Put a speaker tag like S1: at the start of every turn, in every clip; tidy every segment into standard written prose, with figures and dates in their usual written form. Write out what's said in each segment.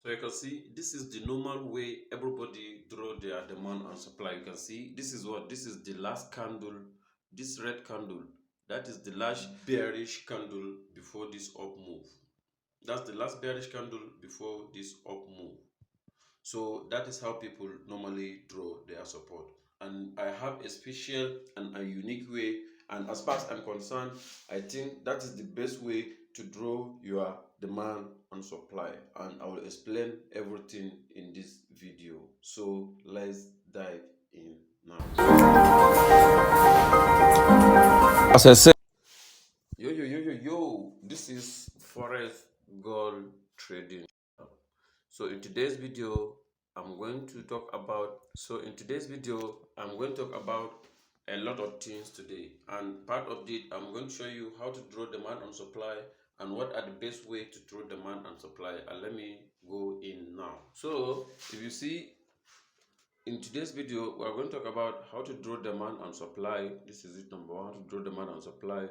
S1: So you can see this is the normal way everybody draw their demand and supply. You can see this is what, this is the last candle, this red candle, that is the last bearish candle before this up move. That's the last bearish candle before this up move. So that is how people normally draw their support. And I have a special and a unique way, and as far as I'm concerned, I think that is the best way to draw your demand and supply, and I will explain everything in this video. So let's dive in now. As I said, yo, this is forex gold trading. So in today's video, I'm going to talk about a lot of things today, and part of it I'm going to show you how to draw demand and supply and what are the best way to draw demand and supply. And let me go in now. So if you see, in today's video we are going to talk about how to draw demand and supply. This is it, number one, to draw demand and supply.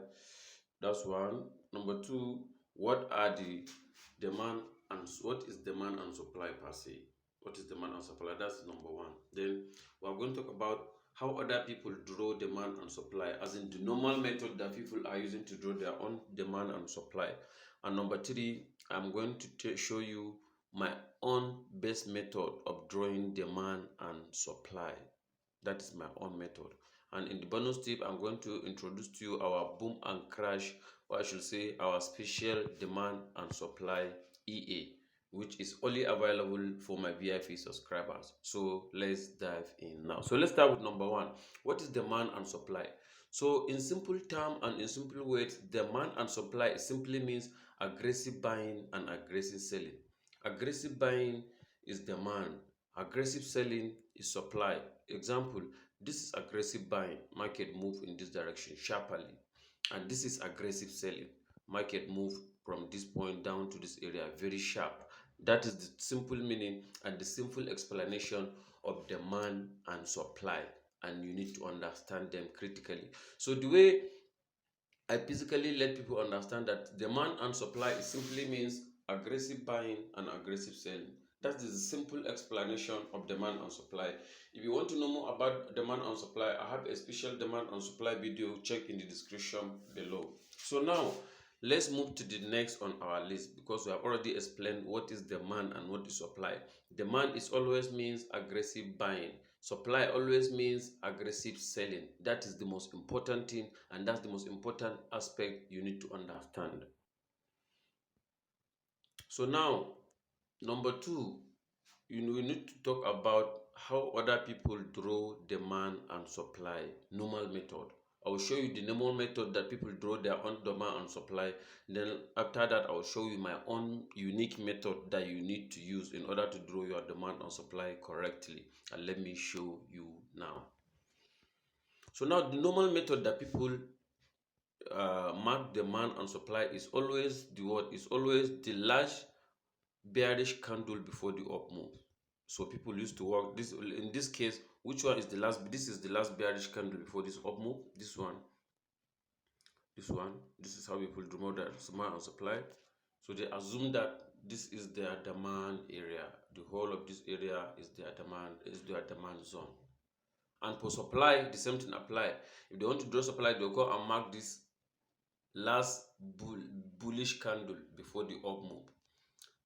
S1: That's one. Number two, what are the demand and what is demand and supply per se? What is demand and supply? That's number one. Then we are going to talk about how other people draw demand and supply, as in the normal method that people are using to draw their own demand and supply. And number three, I'm going to show you my own best method of drawing demand and supply. That is my own method. And in the bonus tip, I'm going to introduce to you our boom and crash, or I should say our special demand and supply EA, which is only available for my VIP subscribers. So let's dive in now. So let's start with number one. What is demand and supply? So in simple term and in simple words, demand and supply simply means aggressive buying and aggressive selling. Aggressive buying is demand, aggressive selling is supply. Example, this is aggressive buying, market move in this direction sharply, and this is aggressive selling, market move from this point down to this area very sharp. That is the simple meaning and the simple explanation of demand and supply, and you need to understand them critically. So the way I physically let people understand that demand and supply simply means aggressive buying and aggressive selling. That's the simple explanation of demand and supply. If you want to know more about demand and supply, I have a special demand and supply video. Check in the description below. So now let's move to the next on our list, because we have already explained what is demand and what is supply. Demand is always means aggressive buying. Supply always means aggressive selling. That is the most important thing, and that's the most important aspect you need to understand. So now, number two, we need to talk about how other people draw demand and supply, normal method. I will show you the normal method that people draw their own demand and supply. Then after that, I will show you my own unique method that you need to use in order to draw your demand and supply correctly. And let me show you now. So now the normal method that people mark demand and supply is always the what? Is always the large bearish candle before the up move. So people used to work this in this case. Which one is the last? This is the last bearish candle before this up move. This one. This is how people draw their demand and supply. So they assume that this is their demand area. The whole of this area is their demand zone. And for supply, the same thing apply. If they want to draw supply, they'll go and mark this last bullish candle before the up move.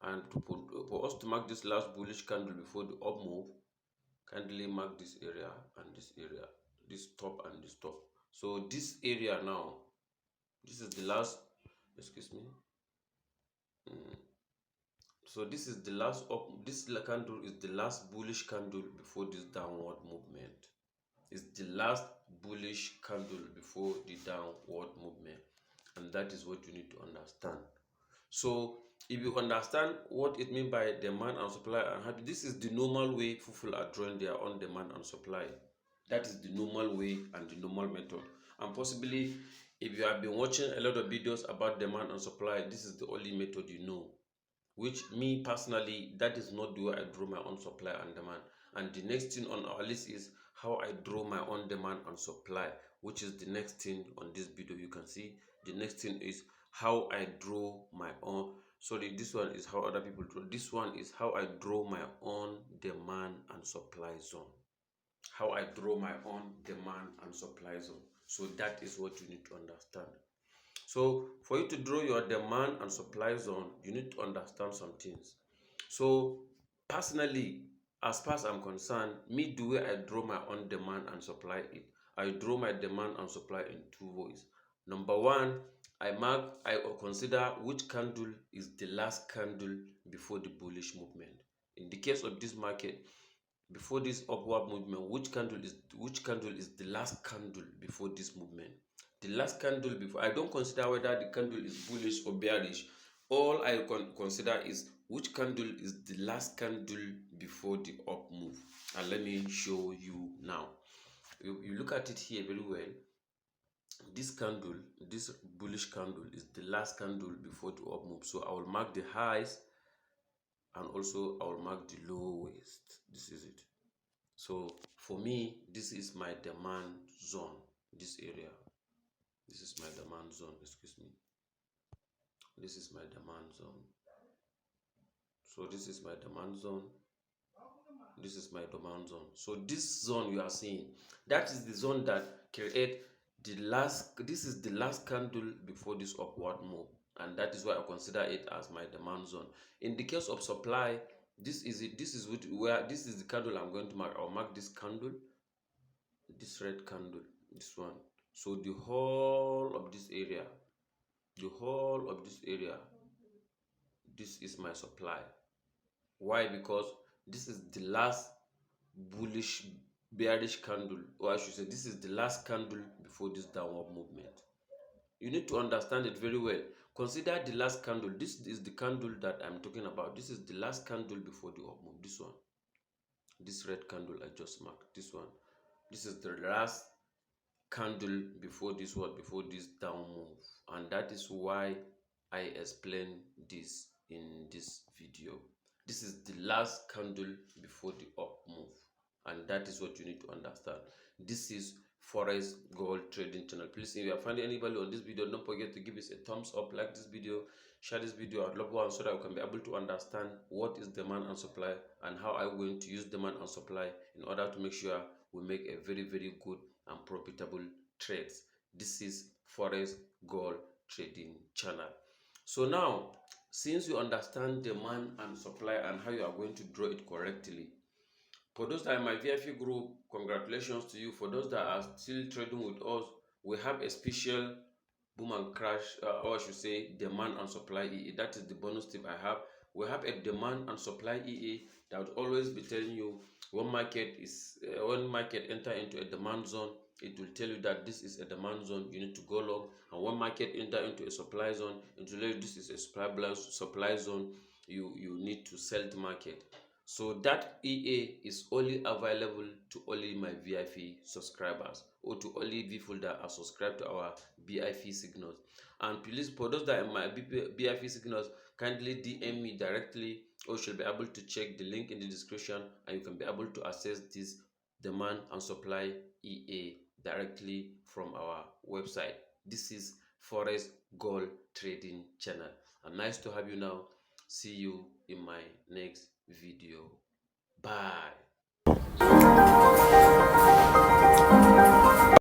S1: And for us to mark this last bullish candle before the up move, kindly mark this area and this area, this top and this top. So this area now, this is the last, excuse me. So this is the last up, this candle is the last bullish candle before this downward movement. It's the last bullish candle before the downward movement, and that is what you need to understand. So if you understand what it means by demand and supply, and this is the normal way people are drawing their own demand and supply. That is the normal way and the normal method. And possibly, if you have been watching a lot of videos about demand and supply, this is the only method you know. Which me personally, that is not the way I draw my own supply and demand. And the next thing on our list is how I draw my own demand and supply, which is the next thing on this video. You can see the next thing is how I draw my own Sorry, this one is how other people draw. This one is how I draw my own demand and supply zone. How I draw my own demand and supply zone. So that is what you need to understand. So for you to draw your demand and supply zone, you need to understand some things. So personally, as far as I'm concerned, me the way I draw my own demand and supply it, I draw my demand and supply in two ways. Number one, I consider which candle is the last candle before the bullish movement. In the case of this market, before this upward movement, which candle is the last candle before this movement? The last candle before, I don't consider whether the candle is bullish or bearish. All I consider is which candle is the last candle before the up move. And let me show you now. You look at it here very well. This candle, this bullish candle, is the last candle before the up move. So I will mark the highs and also I will mark the lowest. This is it. So for me, this is my demand zone. This area, this is my demand zone. Excuse me. This is my demand zone. So this is my demand zone. This is my demand zone. So this zone you are seeing, that is the zone that create the last. This is the last candle before this upward move, and that is why I consider it as my demand zone. In the case of supply, this is it. This is where this is the candle I'm going to mark. I'll mark this candle, this red candle, this one. So the whole of this area, this is my supply. Why? Because this is the last bullish bearish candle, or I should say this is the last candle before this downward movement. You need to understand it very well. Consider the last candle. This is the candle that I'm talking about. This is the last candle before the up move. This one, this red candle I just marked, this one, this is the last candle before this what, before this down move. And that is why I explain this in this video. This is the last candle before the up move, and that is what you need to understand. This is forex gold trading channel. Please, if you are finding anybody on this video, don't forget to give us a thumbs up, like this video, share this video at love one, so that we can be able to understand what is demand and supply and how I'm going to use demand and supply in order to make sure we make a very good and profitable trades. This is forex gold trading channel. So now, since you understand demand and supply and how you are going to draw it correctly, for those that are in my VIP group, congratulations to you. For those that are still trading with us, we have a special boom and crash, or I should say demand and supply EA. That is the bonus tip I have. We have a demand and supply EA that would always be telling you when market enter into a demand zone, it will tell you that this is a demand zone, you need to go long. And when market enter into a supply zone, it will tell you this is a supply zone, you need to sell the market. So that EA is only available to only my VIP subscribers, or to only people that are subscribed to our BIP signals. And please, for those that are my BIP signals, kindly DM me directly, or you should be able to check the link in the description, and you can be able to access this demand and supply EA directly from our website. This is Forex Gold Trading Channel. And nice to have you now. See you in my next video. Bye.